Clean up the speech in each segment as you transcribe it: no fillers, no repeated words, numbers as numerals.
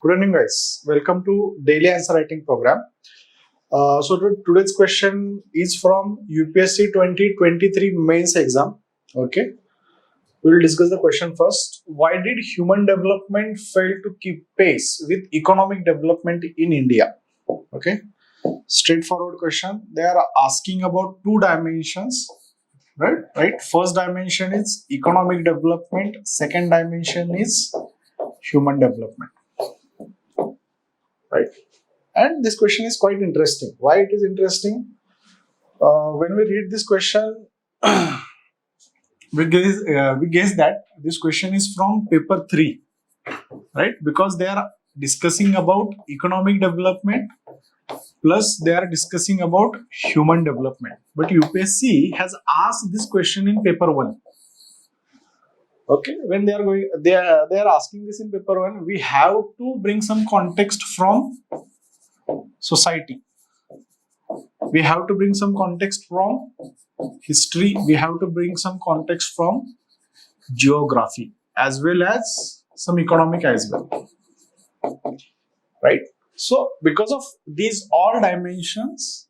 Good evening, guys. Welcome to Daily Answer Writing Program. Today's question is from UPSC 2023 Mains Exam. Okay, we will discuss the question first. Why did human development fail to keep pace with economic development in India? Okay, straightforward question. They are asking about two dimensions. Right. First dimension is economic development. Second dimension is human development. Right. And this question is quite interesting. Why it is interesting? When we read this question, we guess that this question is from paper 3, right? Because they are discussing about economic development plus they are discussing about human development. But UPSC has asked this question in paper 1. Okay, when they are asking this in paper 1, we have to bring some context from society. We have to bring some context from history. We have to bring some context from geography as well as some economic as well. Right? So, because of these all dimensions,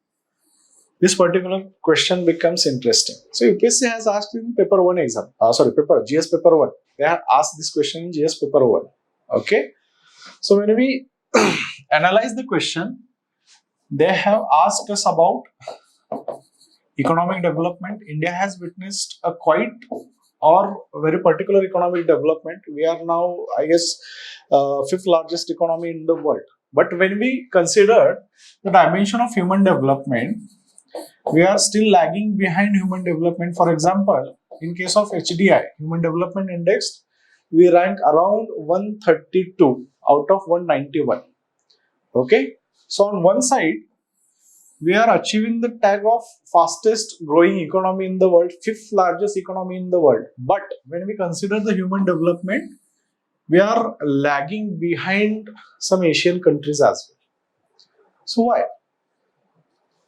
this particular question becomes interesting. So, UPSC has asked in paper 1 exam. GS paper 1. They have asked this question in GS paper 1. Okay? So, when we analyze the question, they have asked us about economic development. India has witnessed a quite or very particular economic development. We are now, I guess, fifth largest economy in the world. But when we consider the dimension of human development, we are still lagging behind human development. For example, in case of HDI, Human Development Index, we rank around 132 out of 191. Okay, so on one side, we are achieving the tag of fastest growing economy in the world, fifth largest economy in the world. But when we consider the human development, we are lagging behind some Asian countries as well. So why?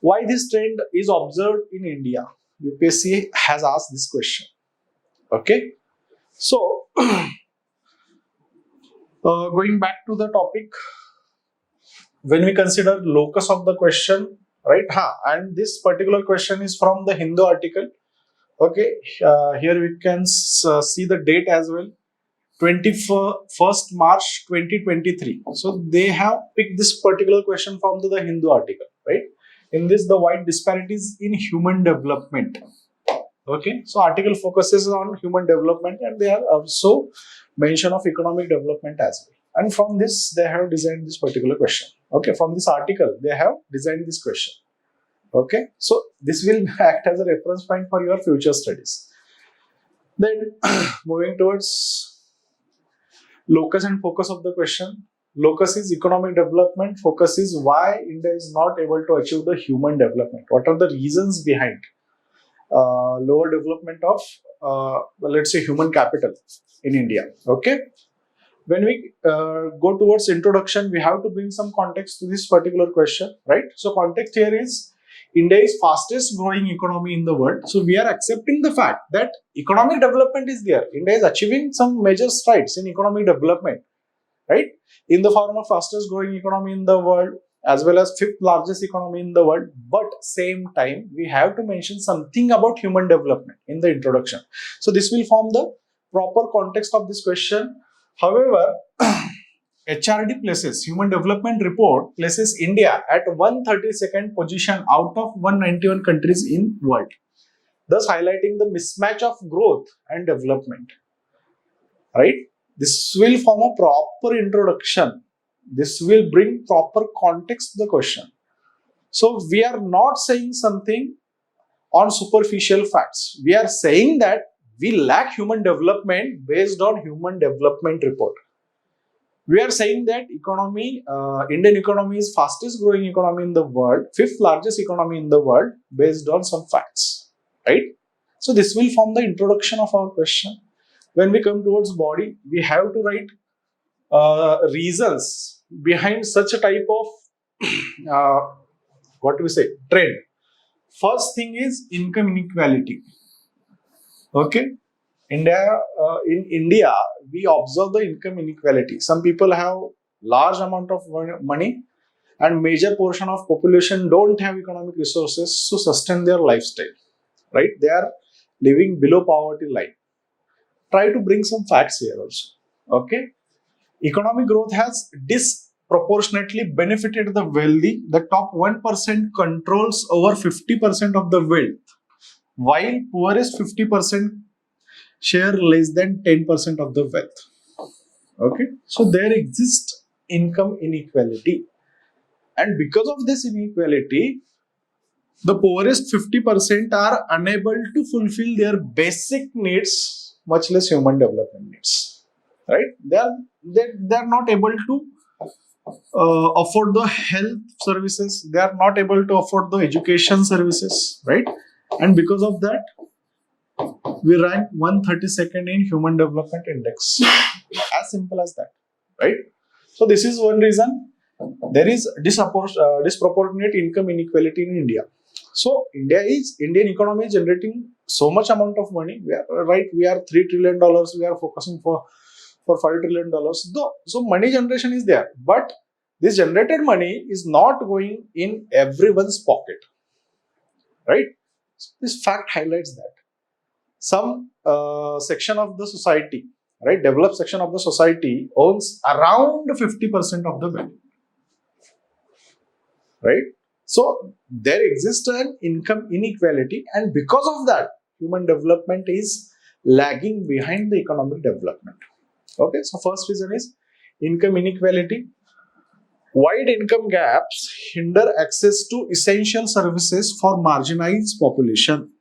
Why this trend is observed in India? UPSC has asked this question. Okay. So, going back to the topic, when we consider locus of the question, right? And this particular question is from the Hindu article. Okay, here we can see the date as well, 21st March 2023. So they have picked this particular question from the Hindu article, right? In this, the wide disparities in human development. Okay, so article focuses on human development and they have also mention of economic development as well. And from this, they have designed this particular question. Okay, from this article, they have designed this question. Okay, so this will act as a reference point for your future studies. Then, moving towards locus and focus of the question. Locus is economic development. Focus is why India is not able to achieve the human development. What are the reasons behind lower development of, let's say, human capital in India? Okay. When we go towards introduction, we have to bring some context to this particular question, right? So context here is India is fastest growing economy in the world. So we are accepting the fact that economic development is there. India is achieving some major strides in economic development, right? In the form of fastest growing economy in the world, as well as fifth largest economy in the world. But same time, we have to mention something about human development in the introduction. So this will form the proper context of this question. However, HRD places, Human Development Report places India at 132nd position out of 191 countries in world, thus highlighting the mismatch of growth and development. Right? This will form a proper introduction. This will bring proper context to the question. So we are not saying something on superficial facts. We are saying that we lack human development based on Human Development Report. We are saying that Indian economy is fastest growing economy in the world, fifth largest economy in the world based on some facts, right? So this will form the introduction of our question. When we come towards body, we have to write reasons behind such a type of trend. First thing is income inequality. Okay, in India, we observe the income inequality. Some people have large amount of money, and major portion of population don't have economic resources to sustain their lifestyle, right? They are living below poverty line. Try to bring some facts here also. Okay, economic growth has disproportionately benefited the wealthy. The top 1% controls over 50% of the wealth, while poorest 50% share less than 10% of the wealth. Okay, so there exists income inequality, and because of this inequality, the poorest 50% are unable to fulfill their basic needs, much less human development needs. Right? They are not able to afford the health services. They are not able to afford the education services. Right? And because of that, we rank 132nd in Human Development Index. As simple as that. Right? So this is one reason there is disproportionate income inequality in India. So Indian economy is generating so much amount of money. We are $3 trillion. We are focusing for $5 trillion. So money generation is there, but this generated money is not going in everyone's pocket, right? So this fact highlights that some section of the society, right, developed section of the society owns around 50% of the wealth, right? So there exists an income inequality, and because of that, human development is lagging behind the economic development. Okay, so first reason is income inequality. Wide income gaps hinder access to essential services for marginalized population.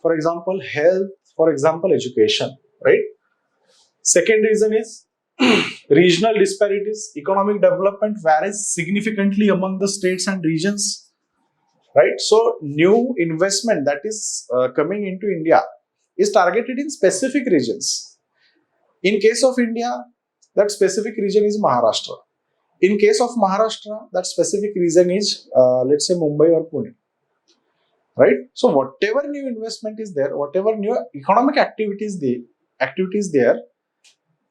For example, health, for example, education, right? Second reason is regional disparities. Economic development varies significantly among the states and regions, right? So new investment that is coming into India is targeted in specific regions. In case of India, that specific region is Maharashtra. In case of Maharashtra, that specific region is, let's say, Mumbai or Pune, right? So whatever new investment is there, whatever new economic activities there,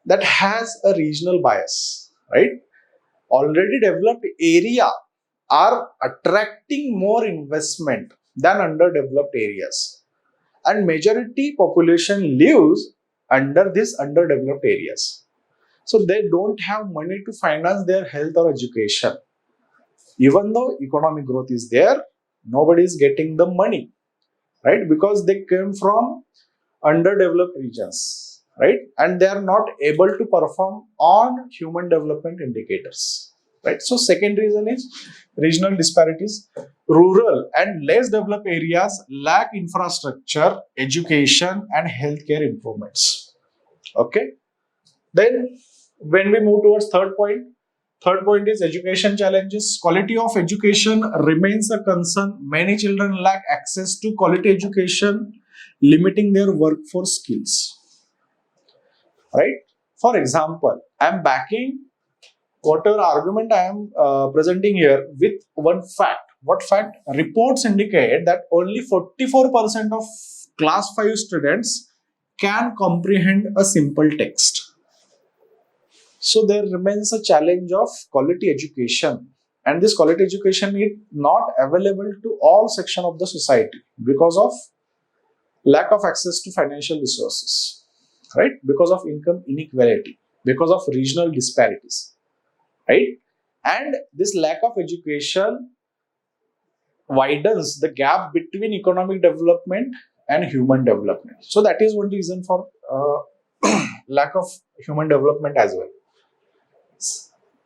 that has a regional bias, right? Already developed area are attracting more investment than underdeveloped areas, and majority population lives under these underdeveloped areas. So they don't have money to finance their health or education. Even though economic growth is there, nobody is getting the money, right? Because they came from underdeveloped regions, right? And they are not able to perform on human development indicators, right? So second reason is regional disparities. Rural and less developed areas lack infrastructure, education, and healthcare improvements. Okay. Then when we move towards third point is education challenges. Quality of education remains a concern. Many children lack access to quality education, limiting their workforce skills. Right? For example, I am backing whatever argument I am presenting here with one fact. What fact? Reports indicate that only 44% of class 5 students can comprehend a simple text. So there remains a challenge of quality education, and this quality education is not available to all sections of the society because of lack of access to financial resources, right? Because of income inequality, because of regional disparities, right? And this lack of education widens the gap between economic development and human development. So that is one reason for lack of human development as well.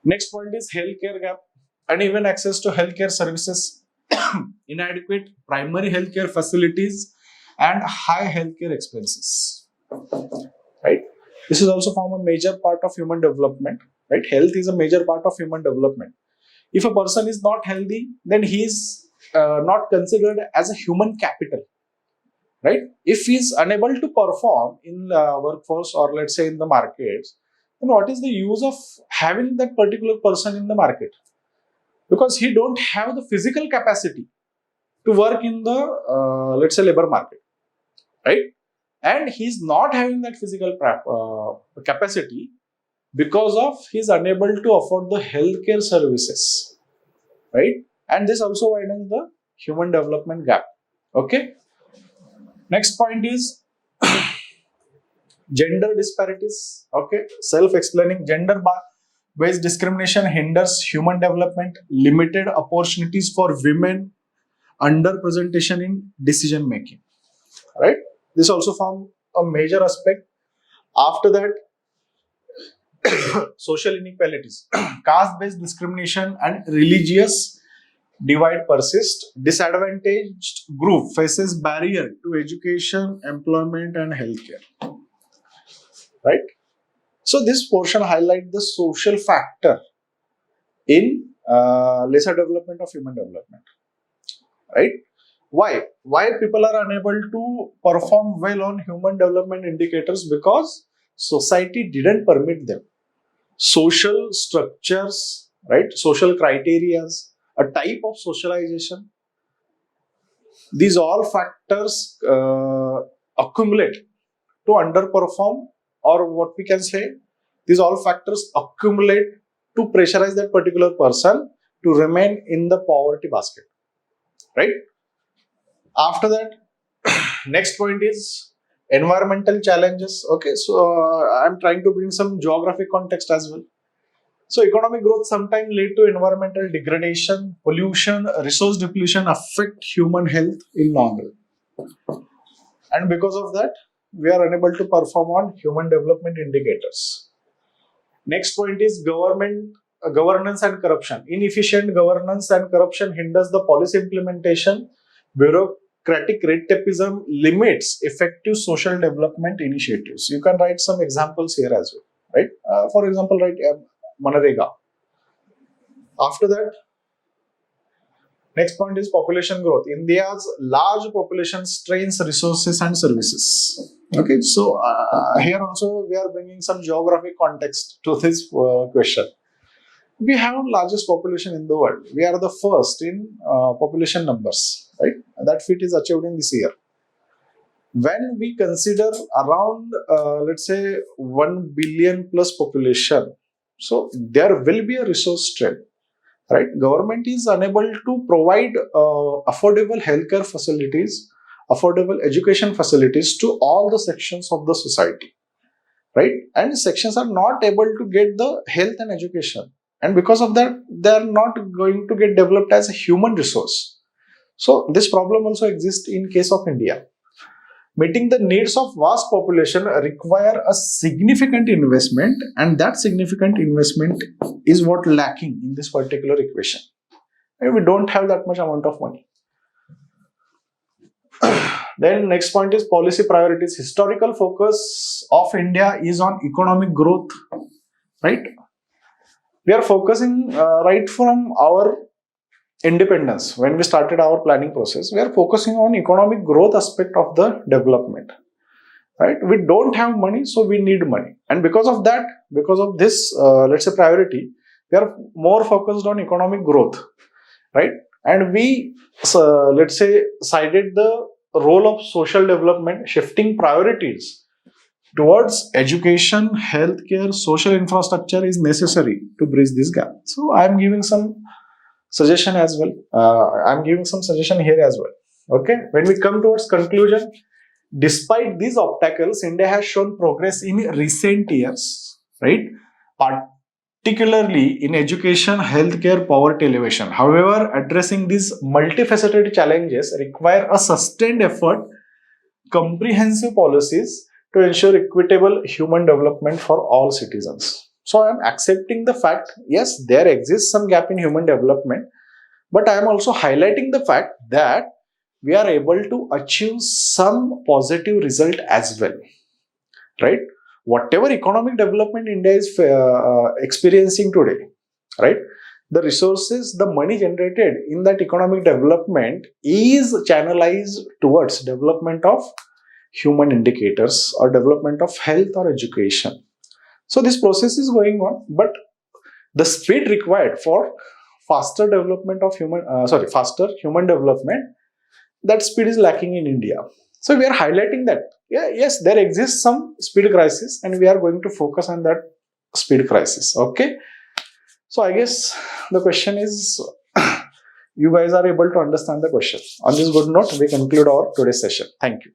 Next point is healthcare gap. Uneven access to healthcare services, inadequate primary healthcare facilities, and high healthcare expenses. Right? This is also form a major part of human development. Right? Health is a major part of human development. If a person is not healthy, then he is not considered as a human capital. Right? If he is unable to perform in workforce, or let's say in the markets, then what is the use of having that particular person in the market? Because he don't have the physical capacity to work in the let's say labor market, right? And he's not having that physical capacity. because of he's unable to afford the healthcare services, right? And this also widens the human development gap. Okay. Next point is gender disparities. Okay, self-explaining. Gender-based discrimination hinders human development. Limited opportunities for women. Underrepresentation in decision making. Right. This also forms a major aspect. After that, social inequalities, caste-based discrimination, and religious divide persist. Disadvantaged group faces barrier to education, employment, and healthcare. Right. So this portion highlights the social factor in lesser development of human development. Right. Why people are unable to perform well on human development indicators? Because society didn't permit them. Social structures, right? Social criterias, a type of socialization. These all factors accumulate to underperform, or what we can say, these all factors accumulate to pressurize that particular person to remain in the poverty basket, right? After that, next point is environmental challenges. Okay, so I'm trying to bring some geographic context as well. So economic growth sometimes lead to environmental degradation, pollution, resource depletion, affect human health in long run. And because of that, we are unable to perform on human development indicators. Next point is governance and corruption. Inefficient governance and corruption hinders the policy implementation. Bureaucratic red tapeism limits effective social development initiatives. You can write some examples here as well, right? For example, write Manarega. After that, next point is population growth. India's large population strains resources and services. Okay, so here also we are bringing some geographic context to this question. We have largest population in the world. We are the first in population numbers, right? That feat is achieved in this year. When we consider around, let's say, 1 billion plus population, so there will be a resource strain. Right, government is unable to provide affordable healthcare facilities, affordable education facilities to all the sections of the society, right? And sections are not able to get the health and education, and because of that, they are not going to get developed as a human resource. So this problem also exists in case of India. Meeting the needs of vast population require a significant investment, and that significant investment is what lacking in this particular equation. And we don't have that much amount of money. Then next point is policy priorities. Historical focus of India is on economic growth, right? We are focusing right from our independence. When we started our planning process, we are focusing on economic growth aspect of the development, right? We don't have money, so we need money, and because of that, because of this let's say priority, we are more focused on economic growth, right? And we let's say sided the role of social development, shifting priorities towards education, healthcare, social infrastructure is necessary to bridge this gap. So I am giving some suggestion as well. I'm giving some suggestion here as well. Okay, when we come towards conclusion, despite these obstacles, India has shown progress in recent years, right? Particularly in education, healthcare, poverty elevation. However, addressing these multifaceted challenges require a sustained effort, comprehensive policies to ensure equitable human development for all citizens. So I am accepting the fact, yes, there exists some gap in human development, but I am also highlighting the fact that we are able to achieve some positive result as well, right? Whatever economic development India is experiencing today, right? The resources, the money generated in that economic development is channelized towards development of human indicators or development of health or education. So this process is going on, but the speed required for faster development of faster human development, that speed is lacking in India. So we are highlighting that, yeah, yes, there exists some speed crisis, and we are going to focus on that speed crisis. Okay. So I guess the question is, you guys are able to understand the question. On this good note, we conclude our today's session. Thank you.